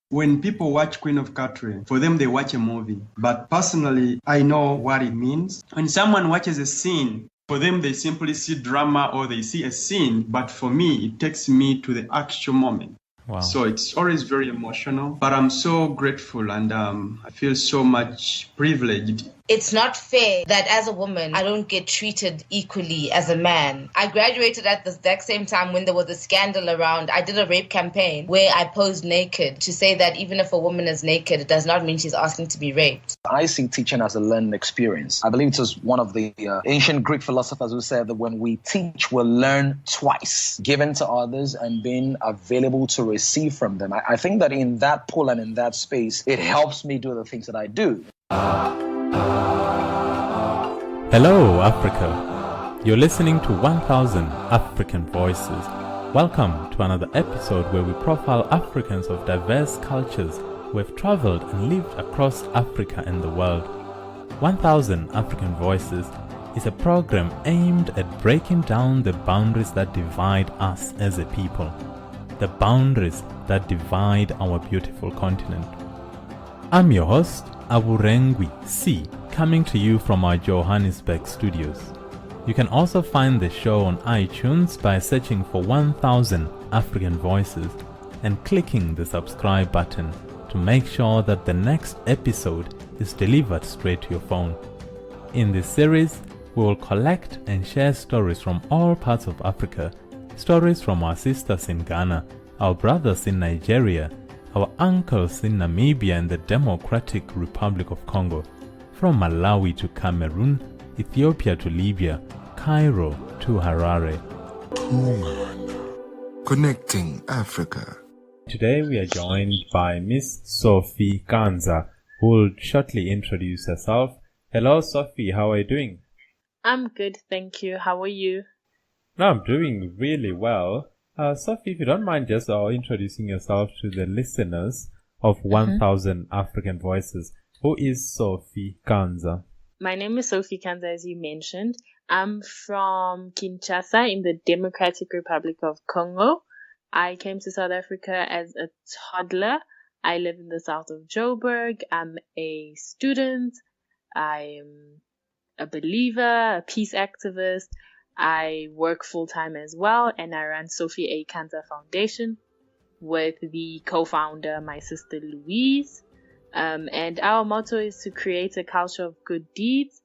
When people watch Queen of Katwe, for them they watch a movie. But personally, I know what it means. When someone watches a scene, for them they simply see drama or they see a scene. But for me, it takes me to the actual moment. Wow. So it's always very emotional. But I'm so grateful and I feel so much privileged. It's not fair that as a woman, I don't get treated equally as a man. I graduated at the exact same time when there was a scandal around. I did a rape campaign where I posed naked to say that even if a woman is naked, it does not mean she's asking to be raped. I see teaching as a learning experience. I believe it was one of the ancient Greek philosophers who said that when we teach, we'll learn twice, given to others and being available to receive from them. I think that in that pull and in that space, it helps me do the things that I do. Hello, Africa. You're listening to 1000 African Voices. Welcome to another episode where we profile Africans of diverse cultures who have traveled and lived across Africa and the world. 1000 African Voices is a program aimed at breaking down the boundaries that divide us as a people, the boundaries that divide our beautiful continent. I'm your host, Aburengwi C, coming to you from our Johannesburg studios. You can also find the show on iTunes by searching for 1000 African Voices and clicking the subscribe button to make sure that the next episode is delivered straight to your phone. In this series, we will collect and share stories from all parts of Africa, stories from our sisters in Ghana, our brothers in Nigeria, our uncles in Namibia and the Democratic Republic of Congo, from Malawi to Cameroon, Ethiopia to Libya, Cairo to Harare. Connecting Africa. Today we are joined by Miss Sophie Kanza, who will shortly introduce herself. Hello Sophie, how are you doing? I'm good, thank you. How are you? I'm doing really well. Sophie, if you don't mind just introducing yourself to the listeners of 1000 African Voices. Who is Sophie Kanza? My name is Sophie Kanza, as you mentioned. I'm from Kinshasa in the Democratic Republic of Congo. I came to South Africa as a toddler. I live in the south of Joburg. I'm a student. I'm a believer, a peace activist. I work full-time as well, and I run Sophie A Kanza Foundation with the co-founder, my sister Louise. And our motto is to create a culture of good deeds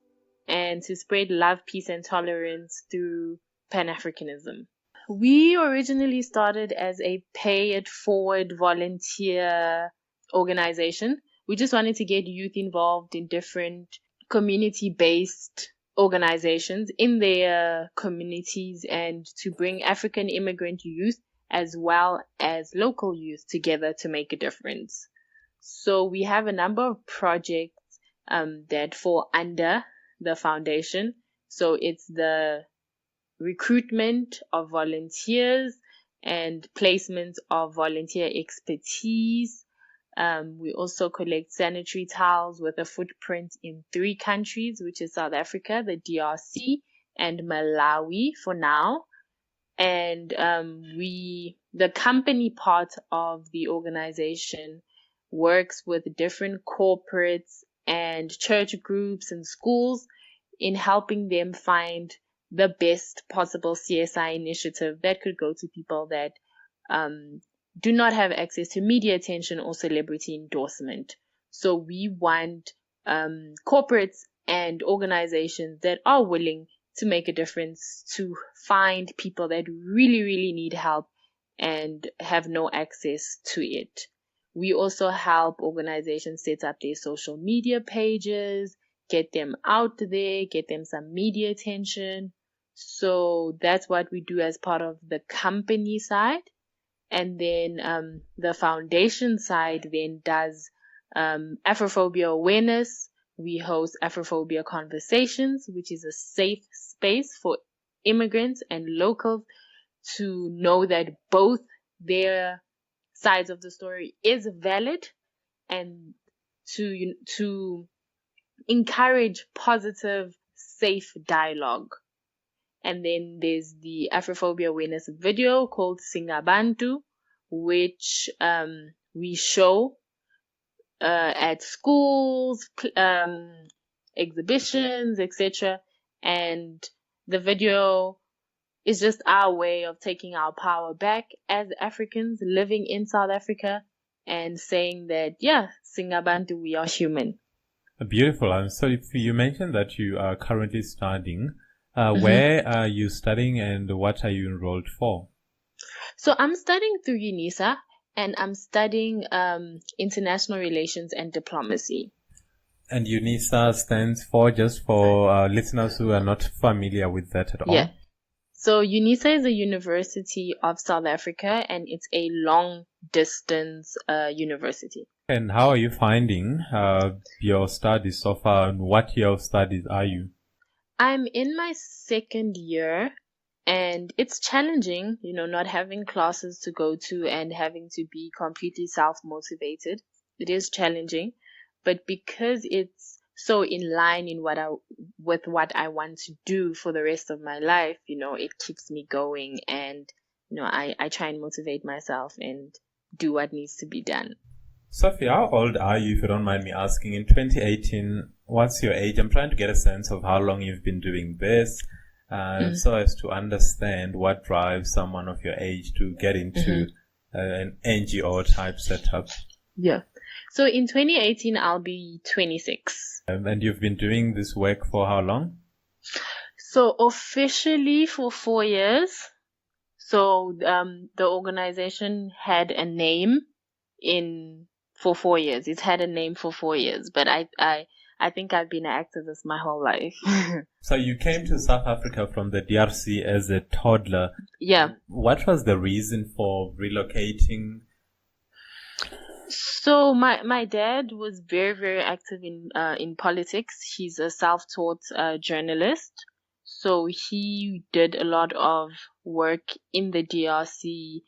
and to spread love, peace, and tolerance through pan-Africanism. We originally started as a pay-it-forward volunteer organization. We just wanted to get youth involved in different community-based organizations in their communities and to bring African immigrant youth as well as local youth together to make a difference. So we have a number of projects that fall under the foundation. So it's the recruitment of volunteers and placement of volunteer expertise. We also collect sanitary towels with a footprint in 3 countries, which is South Africa, the DRC, and Malawi for now. And the company part of the organization works with different corporates and church groups and schools in helping them find the best possible CSI initiative that could go to people that do not have access to media attention or celebrity endorsement. So we want corporates and organizations that are willing to make a difference to find people that really, really need help and have no access to it. We also help organizations set up their social media pages, get them out there, get them some media attention. So that's what we do as part of the company side. And then the foundation side then does Afrophobia awareness. We host Afrophobia conversations, which is a safe space for immigrants and locals to know that both their sides of the story is valid and to encourage positive, safe dialogue. And then there's the Afrophobia awareness video called Singabantu, which we show at schools, exhibitions, etc. And the video is just our way of taking our power back as Africans living in South Africa and saying that, yeah, Singabantu, we are human. Beautiful. So if you mentioned that you are currently studying, where are you studying and what are you enrolled for? So I'm studying through UNISA and I'm studying international relations and diplomacy. And UNISA stands for, just for listeners who are not familiar with that at all. Yeah. So UNISA is a University of South Africa and it's a long distance university. And how are you finding your studies so far? And what year of studies are you? I'm in my second year and it's challenging, not having classes to go to and having to be completely self-motivated. It is challenging, but because it's so in line with what I want to do for the rest of my life, it keeps me going and, I try and motivate myself and do what needs to be done. Sophie, how old are you, if you don't mind me asking? In 2018, what's your age? I'm trying to get a sense of how long you've been doing this, so as to understand what drives someone of your age to get into an NGO type setup. Yeah. So in 2018, I'll be 26. And you've been doing this work for how long? So officially for 4 years. So the organization had a name for 4 years. It's had a name for 4 years, but I think I've been an activist my whole life. So you came to South Africa from the DRC as a toddler. Yeah. What was the reason for relocating? So my dad was very, very active in politics. He's a self-taught journalist. So he did a lot of work in the DRC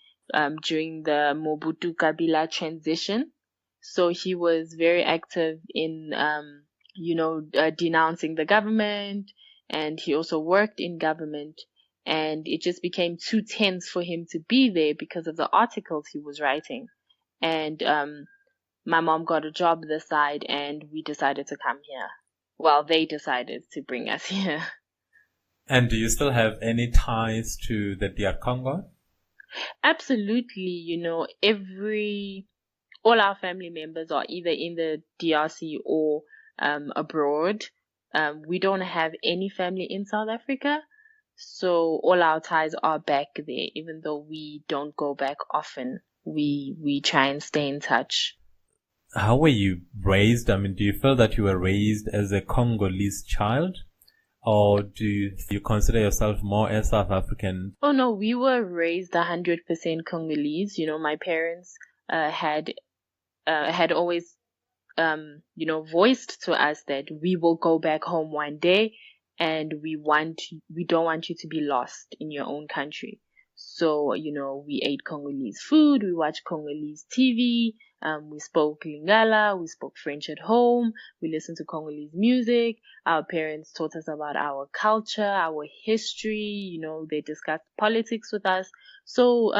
during the Mobutu Kabila transition. So he was very active in, denouncing the government, and he also worked in government. And it just became too tense for him to be there because of the articles he was writing. And my mom got a job this side, and we decided to come here. Well, they decided to bring us here. And do you still have any ties to the DR Congo? Absolutely. All our family members are either in the DRC or abroad. We don't have any family in South Africa, so all our ties are back there. Even though we don't go back often, we try and stay in touch. How were you raised? I mean, do you feel that you were raised as a Congolese child? Or do you consider yourself more as South African? Oh no, we were raised 100% Congolese. My parents had always voiced to us that we will go back home one day, and we don't want you to be lost in your own country. So we ate Congolese food, we watched Congolese TV, we spoke Lingala, we spoke French at home, we listened to Congolese music. Our parents taught us about our culture, our history. They discussed politics with us. So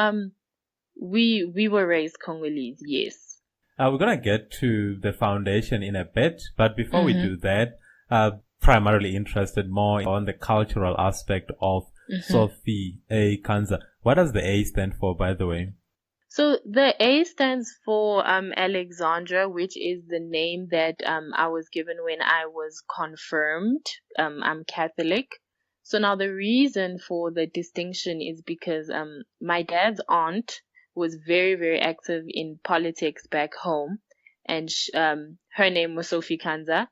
we were raised Congolese, yes. We're going to get to the foundation in a bit, but before we do that, primarily interested more on the cultural aspect of Sophie A Kanza. What does the A stand for, by the way? So the A stands for Alexandra, which is the name that I was given when I was confirmed. I'm Catholic. So now the reason for the distinction is because my dad's aunt was very, very active in politics back home, and her name was Sophie Kanza,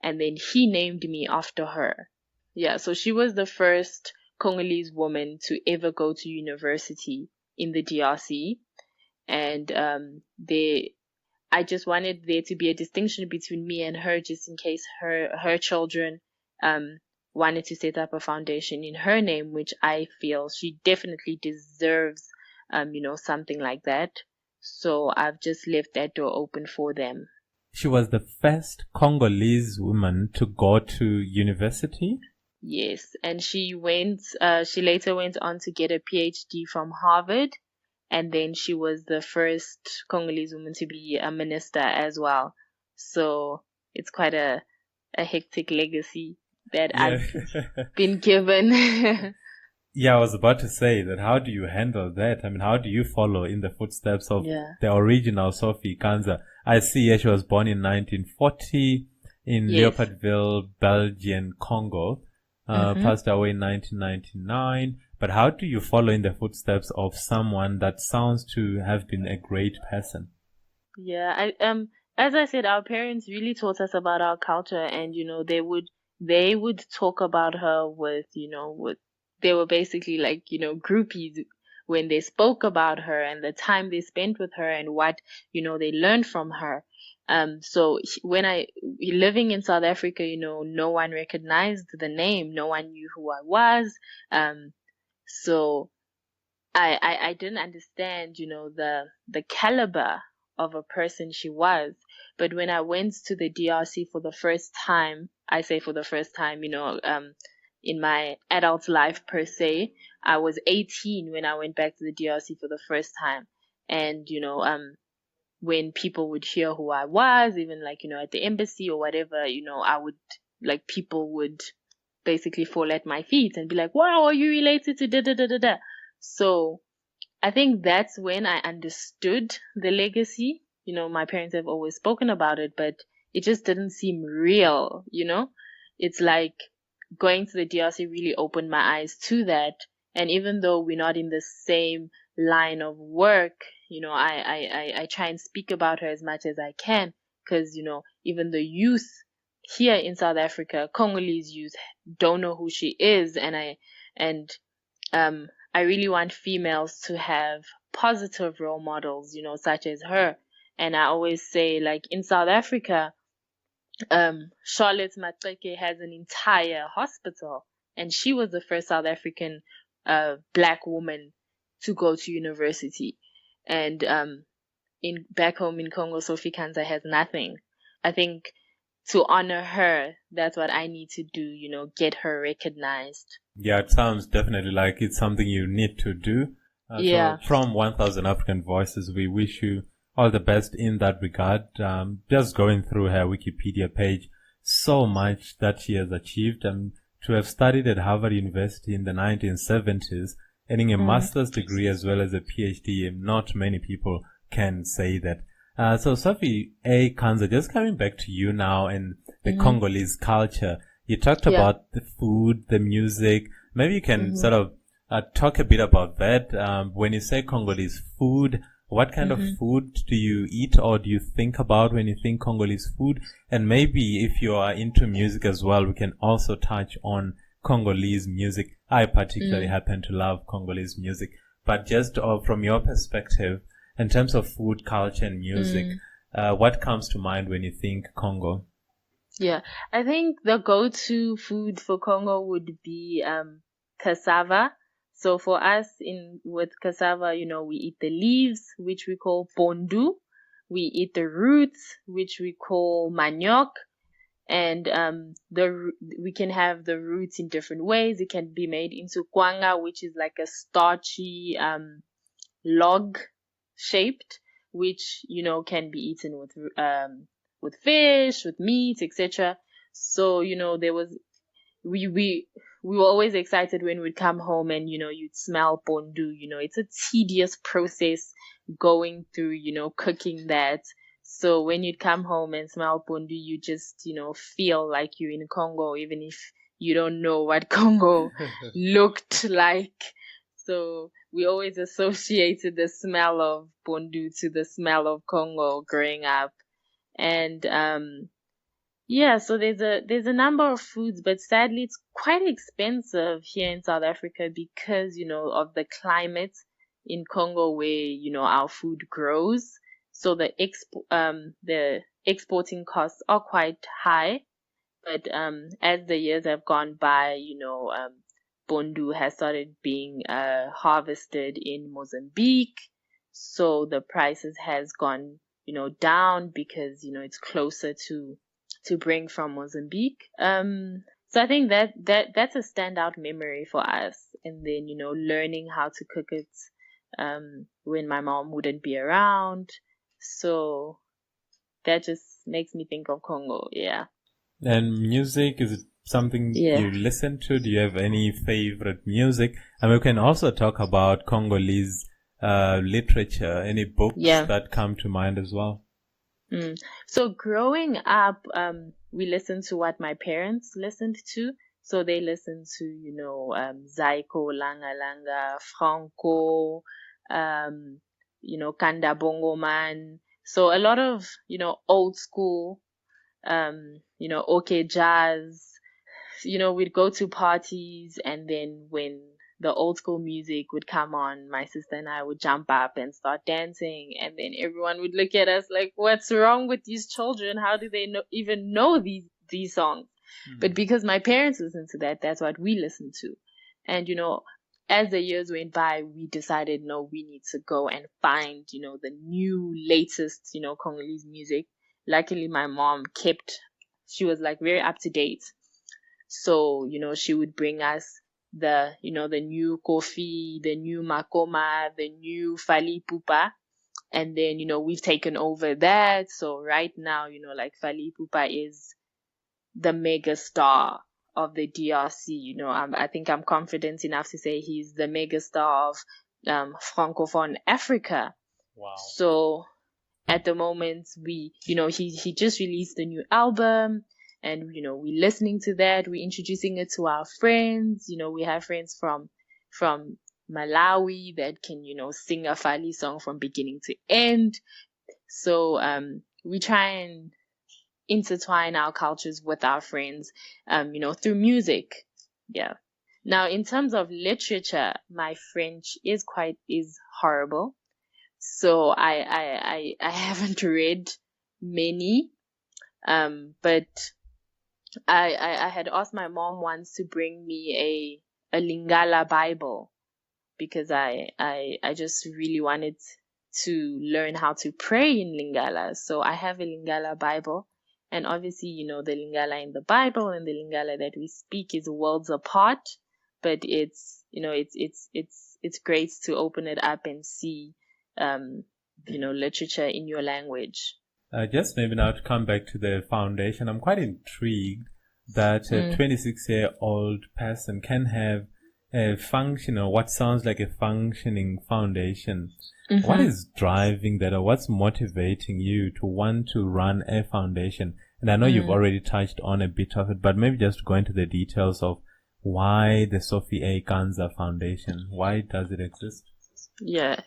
and then he named me after her. Yeah, so she was the first Congolese woman to ever go to university in the DRC, and I just wanted there to be a distinction between me and her, just in case her children wanted to set up a foundation in her name, which I feel she definitely deserves, something like that. So I've just left that door open for them. She was the first Congolese woman to go to university? Yes, and she later went on to get a PhD from Harvard, And then she was the first Congolese woman to be a minister as well. So it's quite a hectic legacy that I've been given. Yeah, I was about to say that. How do you handle that? I mean, how do you follow in the footsteps of the original Sophie Kanza? I see she was born in 1940 in Leopoldville, Belgian, Congo. Passed away in 1999. But how do you follow in the footsteps of someone that sounds to have been a great person? Yeah, as I said, our parents really taught us about our culture, and they would talk about her with they were basically like groupies when they spoke about her and the time they spent with her and what they learned from her. So living in South Africa, no one recognized the name, no one knew who I was. So I didn't understand, the caliber of a person she was. But when I went to the DRC for the first time, I say for the first time, in my adult life per se, I was 18 when I went back to the DRC for the first time. And, when people would hear who I was, even at the embassy or whatever, I would people would basically fall at my feet and be like, wow, are you related to da da da da da? So I think that's when I understood the legacy. My parents have always spoken about it, but it just didn't seem real, It's like going to the DRC really opened my eyes to that. And even though we're not in the same line of work, I try and speak about her as much as I can, because, even the youth here in South Africa, Congolese youth, don't know who she is. And I really want females to have positive role models, such as her. And I always say, in South Africa, Charlotte Matleke has an entire hospital, and she was the first South African black woman to go to university. And back home in Congo, Sophie Kanza has nothing. I think to honor her, that's what I need to do, get her recognized. Yeah, it sounds definitely like it's something you need to do. So from 1000 African Voices, we wish you all the best in that regard. Just going through her Wikipedia page, so much that she has achieved. To have studied at Harvard University in the 1970s, earning a master's degree as well as a PhD, not many people can say that. So Sophie A Kanza, just coming back to you now and the Congolese culture. You talked about the food, the music. Maybe you can sort of talk a bit about that. When you say Congolese food, what kind of food do you eat or do you think about when you think Congolese food? And maybe if you are into music as well, we can also touch on Congolese music. I particularly happen to love Congolese music. But just from your perspective, in terms of food, culture, and music, what comes to mind when you think Congo? Yeah, I think the go-to food for Congo would be cassava. So for us with cassava, we eat the leaves, which we call pondu. We eat the roots, which we call manioc. And we can have the roots in different ways. It can be made into kwanga, which is like a starchy log shaped, which can be eaten with fish, with meat, etc. So we were always excited when we'd come home and you'd smell pondu. It's a tedious process going through cooking that. So when you'd come home and smell pondu, you just feel like you're in Congo, even if you don't know what Congo looked like. So we always associated the smell of pondu to the smell of Congo growing up. And so there's a number of foods, but sadly it's quite expensive here in South Africa because of the climate in Congo where our food grows. So the exporting costs are quite high. But as the years have gone by, pondu has started being harvested in Mozambique. So the prices has gone, down because, it's closer to bring from Mozambique. So I think that's a standout memory for us. And then, learning how to cook it when my mom wouldn't be around. So that just makes me think of Congo. Yeah. And music, is it something you listen to? Do you have any favorite music? And we can also talk about Congolese literature, any books that come to mind as well. So growing up, we listened to what my parents listened to. So they listened to, Zaiko, Langa Langa, Franco, Kanda Bongo Man. So a lot of, old school, okay, jazz. We'd go to parties, and then when the old school music would come on, my sister and I would jump up and start dancing, and then everyone would look at us like, what's wrong with these children? How do they even know these songs? But because my parents listened to that, that's what we listened to. And, as the years went by, we decided, no, we need to go and find, the new latest, Congolese music. Luckily, my mom she was like very up to date. So, she would bring us the new Kofi, the new Makoma, the new Fali Pupa. And then, we've taken over that. So right now, like Fali Pupa is the mega star of the DRC. I think I'm confident enough to say he's the mega star of Francophone Africa. Wow. So at the moment, he just released a new album. And, we're listening to that. We're introducing it to our friends. We have friends from Malawi that can, sing a Fali song from beginning to end. So we try and intertwine our cultures with our friends, through music. Yeah. Now, in terms of literature, my French is horrible. So I haven't read many, but I had asked my mom once to bring me a Lingala Bible, because I just really wanted to learn how to pray in Lingala. So I have a Lingala Bible, and obviously, the Lingala in the Bible and the Lingala that we speak is worlds apart, but it's great to open it up and see, literature in your language. Just maybe now to come back to the foundation, I'm quite intrigued that a 26-year-old person can have a functional, what sounds like a functioning foundation. Mm-hmm. What is driving that, or what's motivating you to want to run a foundation? And I know you've already touched on a bit of it, but maybe just go into the details of why the Sophie A Kanza Foundation. Why does it exist? Yeah.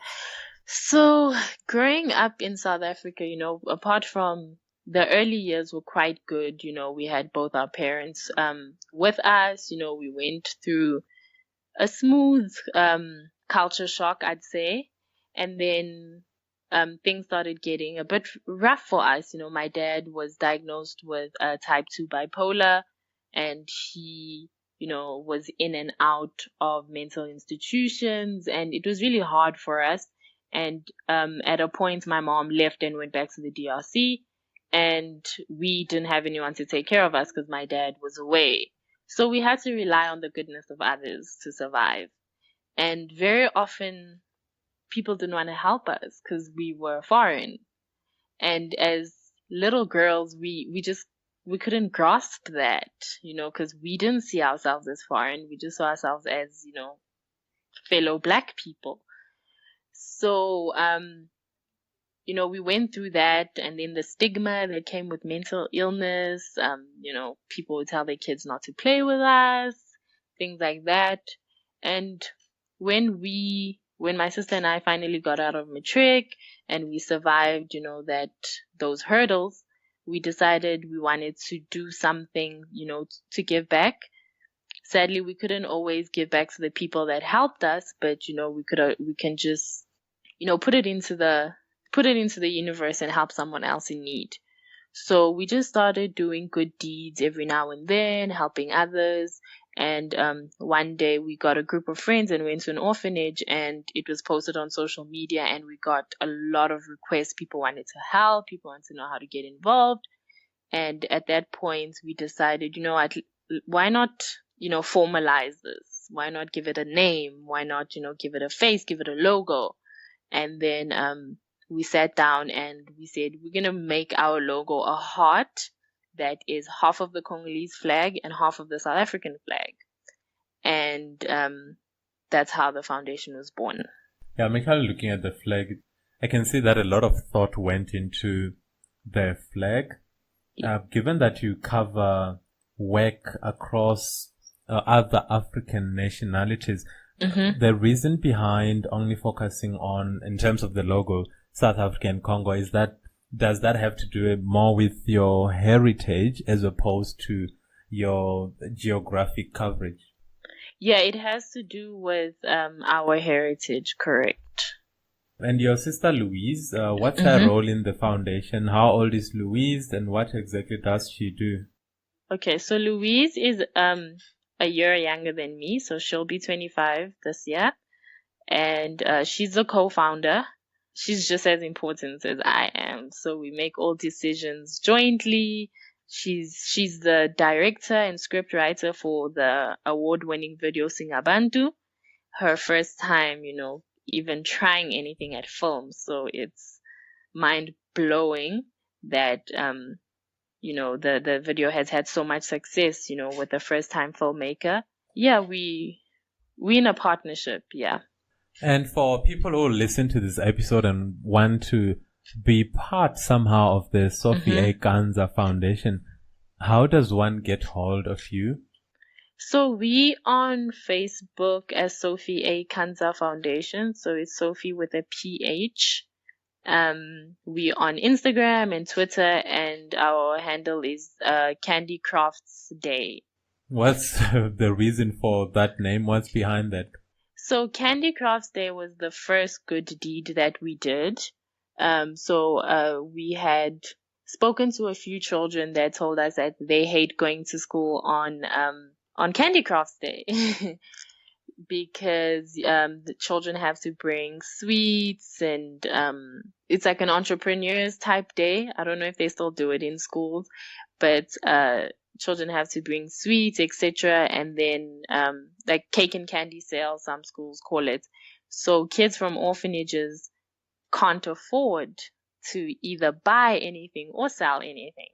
So growing up in South Africa, apart from the early years were quite good, we had both our parents with us, we went through a smooth culture shock, I'd say. And then things started getting a bit rough for us. My dad was diagnosed with type 2 bipolar, and he, was in and out of mental institutions, and it was really hard for us. And at a point, my mom left and went back to the DRC, and we didn't have anyone to take care of us because my dad was away. So we had to rely on the goodness of others to survive. And very often, people didn't want to help us because we were foreign. And as little girls, we couldn't grasp that, because we didn't see ourselves as foreign. We just saw ourselves as, fellow Black people. So, we went through that, and then the stigma that came with mental illness, people would tell their kids not to play with us, things like that. And when my sister and I finally got out of matric and we survived, those hurdles, we decided we wanted to do something, to give back. Sadly, we couldn't always give back to the people that helped us, but, we can just, put it into the universe and help someone else in need. So we just started doing good deeds every now and then, helping others. And one day we got a group of friends and went to an orphanage, and it was posted on social media, and we got a lot of requests. People wanted to help, people wanted to know how to get involved. And at that point we decided, why not, formalize this? Why not give it a name? Why not, give it a face, give it a logo? And then we sat down and we said, we're going to make our logo a heart that is half of the Congolese flag and half of the South African flag. And that's how the foundation was born. Yeah, I'm actually looking at the flag. I can see that a lot of thought went into the flag. Given that you cover work across other African nationalities, the reason behind only focusing on, in terms of the logo, South Africa and Congo, is that, does that have to do more with your heritage as opposed to your geographic coverage? Yeah, it has to do with our heritage, correct. And your sister Louise, what's her role in the foundation? How old is Louise and what exactly does she do? Okay, so Louise is a year younger than me, so she'll be 25 this year. And she's the co-founder. She's just as important as I am. So we make all decisions jointly. She's the director and script writer for the award-winning video Singabantu. Her first time, even trying anything at film. So it's mind-blowing that, the video has had so much success, with the first-time filmmaker. Yeah, we in a partnership, yeah. And for people who listen to this episode and want to be part somehow of the Sophie A Kanza Foundation, how does one get hold of you? So we on Facebook as Sophie A Kanza Foundation. So it's Sophie with a PH. We on Instagram and Twitter, and our handle is Candy Crafts Day. What's the reason for that name? What's behind that? So Candy Crafts Day was the first good deed that we did. So we had spoken to a few children that told us that they hate going to school on Candy Crafts Day because the children have to bring sweets, and it's like an entrepreneurs type day. I don't know if they still do it in schools, but children have to bring sweets, etc., and then like cake and candy sales, some schools call it. So kids from orphanages can't afford to either buy anything or sell anything.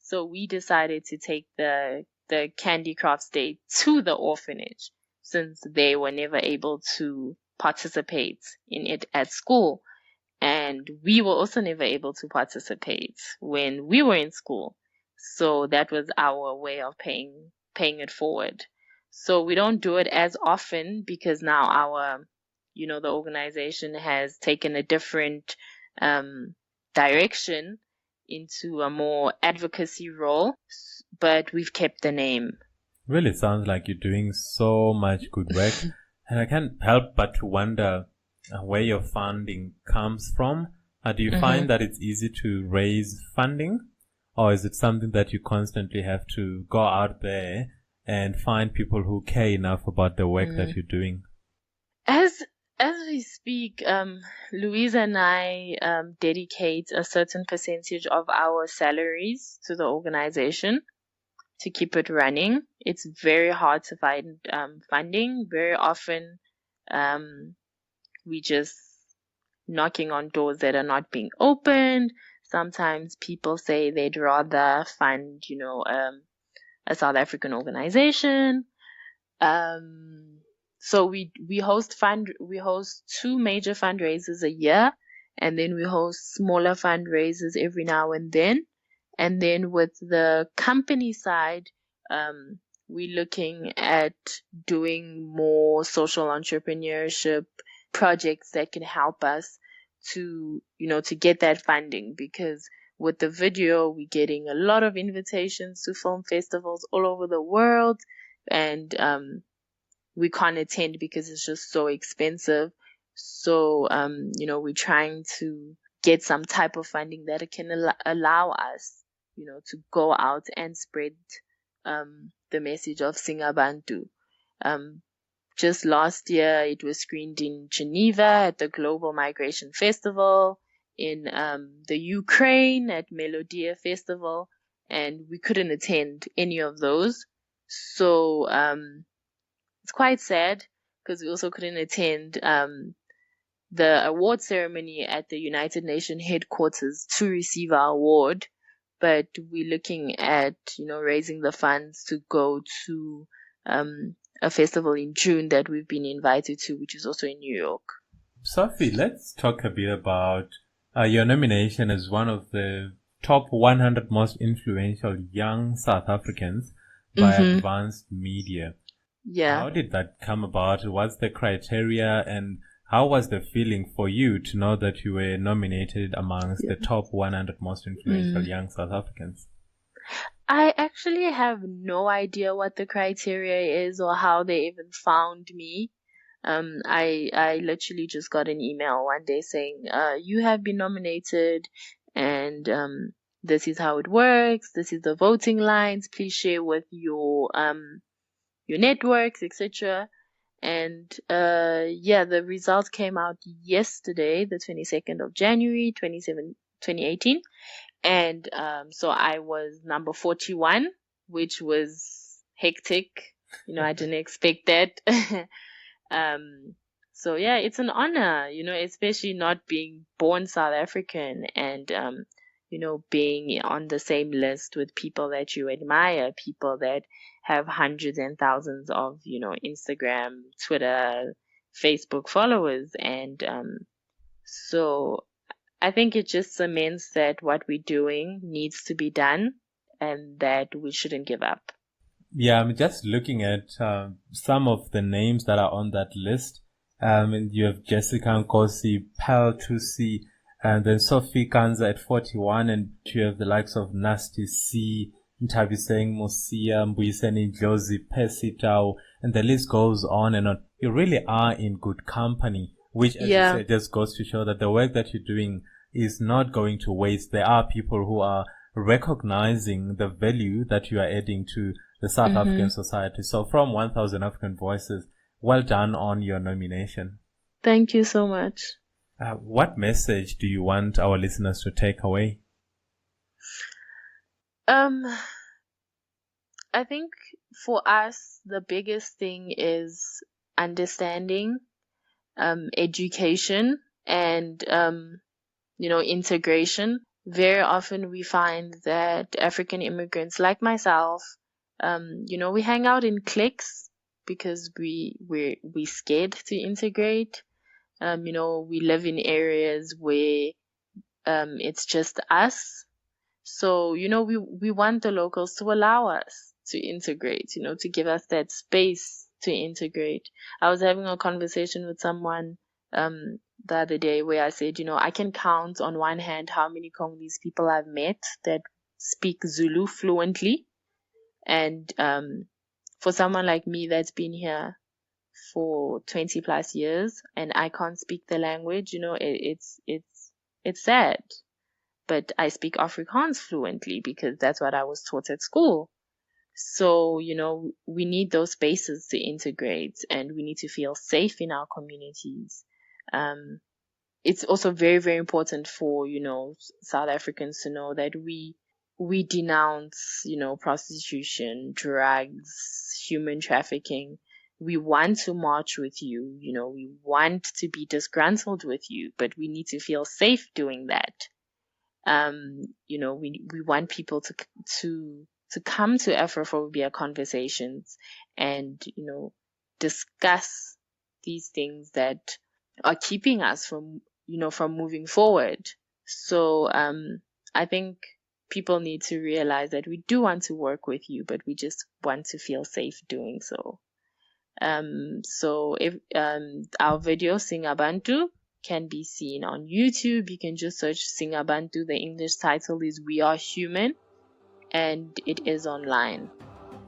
So we decided to take the Candy Crafts Day to the orphanage, since they were never able to participate in it at school. And we were also never able to participate when we were in school. So that was our way of paying it forward. So we don't do it as often because now our, the organization has taken a different direction into a more advocacy role, but we've kept the name. Really sounds like you're doing so much good work. And I can't help but to wonder where your funding comes from. Do you find that it's easy to raise funding? Or is it something that you constantly have to go out there and find people who care enough about the work that you're doing? As we speak, Louise and I dedicate a certain percentage of our salaries to the organization to keep it running. It's very hard to find funding. Very often, we just knocking on doors that are not being opened. Sometimes people say they'd rather fund, a South African organization. So we host 2 major fundraisers a year, and then we host smaller fundraisers every now and then. And then with the company side, we're looking at doing more social entrepreneurship projects that can help us to get that funding, because with the video, we're getting a lot of invitations to film festivals all over the world, and we can't attend because it's just so expensive. So, we're trying to get some type of funding that can allow us, to go out and spread the message of Singabantu. Just last year, it was screened in Geneva at the Global Migration Festival, in the Ukraine at Melodia Festival, and we couldn't attend any of those. So it's quite sad because we also couldn't attend the award ceremony at the United Nations headquarters to receive our award, but we're looking at, raising the funds to go to a festival in June that we've been invited to, which is also in New York. Sophie, let's talk a bit about your nomination as one of the top 100 most influential young South Africans by Advanced Media. Yeah. How did that come about? What's the criteria, and how was the feeling for you to know that you were nominated amongst the top 100 most influential young South Africans? I actually have no idea what the criteria is or how they even found me. I literally just got an email one day saying, you have been nominated, and this is how it works. This is the voting lines. Please share with your networks, etc. And the results came out yesterday, the 22nd of January, 2018. And so I was number 41, which was hectic. I didn't expect that. So yeah, it's an honor, especially not being born South African and, being on the same list with people that you admire, people that have hundreds and thousands of, Instagram, Twitter, Facebook followers. And so I think it just cements that what we're doing needs to be done and that we shouldn't give up. Yeah, I'm just looking at some of the names that are on that list. And you have Jessica Nkosi, Pal Tusi, and then Sophie Kanza at 41, and you have the likes of Nasty C, Ntabiseng Mosia, Mbuyiseni Ndlozi, Percy Tau, and the list goes on and on. You really are in good company, which, as you said, just goes to show that the work that you're doing is not going to waste. There are people who are recognizing the value that you are adding to the South African society. So from 1,000 African Voices, well done on your nomination. Thank you so much. What message do you want our listeners to take away? I think for us, the biggest thing is understanding, education, and, integration. Very often we find that African immigrants like myself, we hang out in cliques because we're scared to integrate. We live in areas where it's just us. So, we want the locals to allow us to integrate, to give us that space to integrate. I was having a conversation with someone the other day where I said, I can count on one hand how many Congolese people I've met that speak Zulu fluently. And for someone like me that's been here for 20 plus years and I can't speak the language, it's sad. But I speak Afrikaans fluently because that's what I was taught at school. So, we need those spaces to integrate and we need to feel safe in our communities. It's also very, very important for, South Africans to know that we denounce, prostitution, drugs, human trafficking. We want to march with you, we want to be disgruntled with you, but we need to feel safe doing that. We want people to come to Afrophobia conversations and, discuss these things that are keeping us from moving forward. So, I think people need to realize that we do want to work with you, but we just want to feel safe doing so. So if, our video Singabantu can be seen on YouTube. You can just search Singabantu. The English title is We Are Human, and it is online.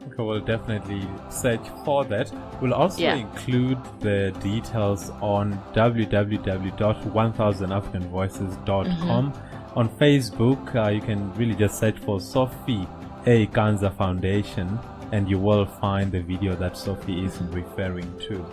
Okay, we'll definitely search for that. We'll also include the details on www.1000africanvoices.com. On Facebook, you can really just search for Sophie A Kanza Foundation, and you will find the video that Sophie is referring to.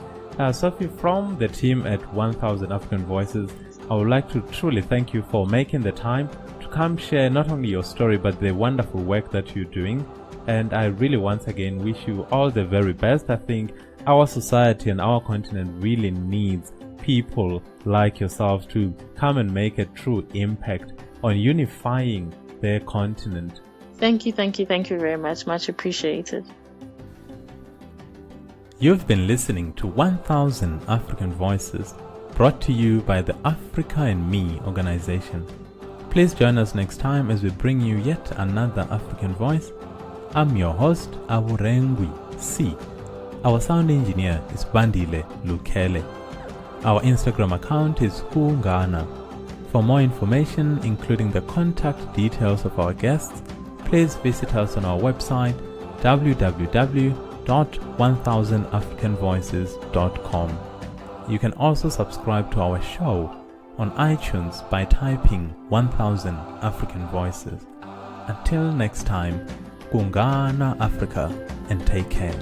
Sophie, from the team at 1000 African Voices, I would like to truly thank you for making the time to come share not only your story but the wonderful work that you're doing. And I really once again wish you all the very best. I think our society and our continent really needs people like yourself to come and make a true impact on unifying their continent. Thank you very much. Much appreciated. You've been listening to 1000 African Voices, brought to you by the Africa and Me organization. Please join us next time as we bring you yet another African voice. I'm your host, Awurengwi C. Our sound engineer is Bandile Lukele. Our Instagram account is Kungana. For more information, including the contact details of our guests, please visit us on our website www.1000africanvoices.com. You can also subscribe to our show on iTunes by typing 1000 African Voices. Until next time, Kungana Africa, and take care.